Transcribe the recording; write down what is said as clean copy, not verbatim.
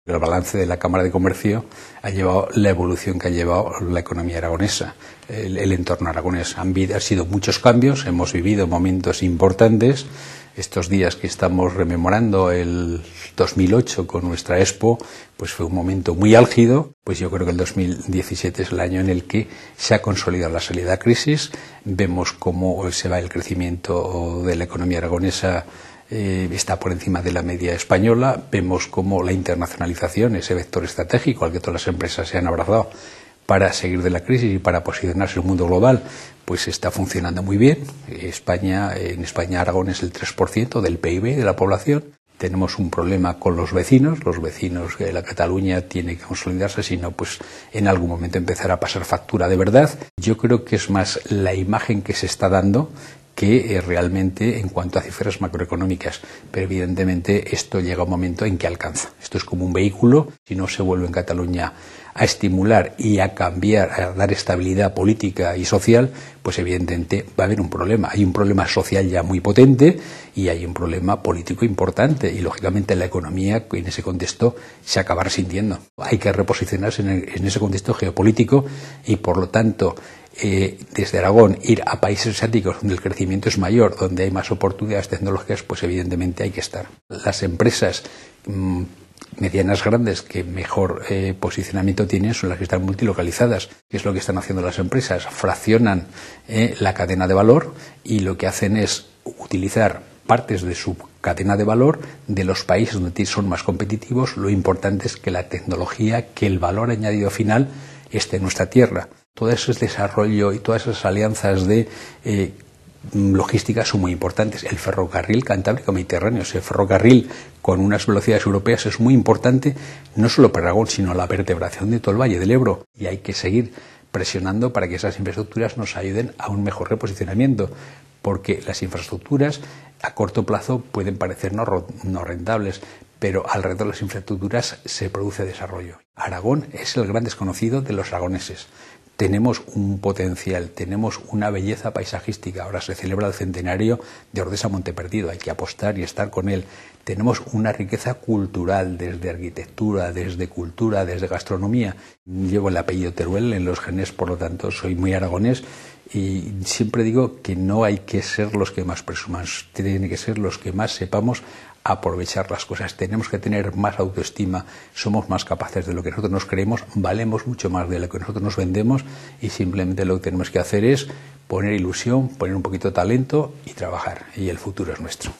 El balance de la Cámara de Comercio ha llevado la evolución que ha llevado la economía aragonesa, el entorno aragonés. Han sido muchos cambios, hemos vivido momentos importantes. Estos días que estamos rememorando el 2008 con nuestra Expo, pues fue un momento muy álgido. Pues yo creo que el 2017 es el año en el que se ha consolidado la salida a crisis. Vemos cómo se va el crecimiento de la economía aragonesa. Está por encima de la media española. Vemos cómo la internacionalización, ese vector estratégico al que todas las empresas se han abrazado para seguir de la crisis y para posicionarse en el mundo global, pues está funcionando muy bien. En España Aragón es el 3% del PIB de la población. Tenemos un problema con los vecinos de la Cataluña tiene que consolidarse, si no, pues en algún momento empezará a pasar factura de verdad. Yo creo que es más la imagen que se está dando que realmente en cuanto a cifras macroeconómicas, pero evidentemente esto llega a un momento en que alcanza. Esto es como un vehículo, si no se vuelve en Cataluña a estimular y a cambiar, a dar estabilidad política y social, pues evidentemente va a haber un problema. Hay un problema social ya muy potente y hay un problema político importante y lógicamente la economía en ese contexto se acabará sintiendo. Hay que reposicionarse en ese contexto geopolítico y por lo tanto desde Aragón ir a países asiáticos donde el crecimiento es mayor, donde hay más oportunidades tecnológicas, pues evidentemente hay que estar. Las empresas medianas grandes que mejor posicionamiento tienen son las que están multilocalizadas. ¿Qué es lo que están haciendo las empresas? Fraccionan la cadena de valor y lo que hacen es utilizar partes de su cadena de valor de los países donde son más competitivos. Lo importante es que la tecnología, que el valor añadido final esté en nuestra tierra. Todo ese desarrollo y todas esas alianzas de logística son muy importantes. El ferrocarril Cantábrico Mediterráneo, ese ferrocarril con unas velocidades europeas es muy importante no solo para Aragón, sino la vertebración de todo el Valle del Ebro. Y hay que seguir presionando para que esas infraestructuras nos ayuden a un mejor reposicionamiento, porque las infraestructuras a corto plazo pueden parecer no rentables, pero alrededor de las infraestructuras se produce desarrollo. Aragón es el gran desconocido de los aragoneses. Tenemos un potencial, tenemos una belleza paisajística. Ahora se celebra el centenario de Ordesa Monteperdido, hay que apostar y estar con él. Tenemos una riqueza cultural, desde arquitectura, desde cultura, desde gastronomía. Llevo el apellido Teruel en los genes, por lo tanto soy muy aragonés y siempre digo que no hay que ser los que más presumamos, tienen que ser los que más sepamos aprovechar las cosas. Tenemos que tener más autoestima, somos más capaces de lo que nosotros nos creemos, valemos mucho más de lo que nosotros nos vendemos y simplemente lo que tenemos que hacer es poner ilusión, poner un poquito de talento y trabajar, y el futuro es nuestro.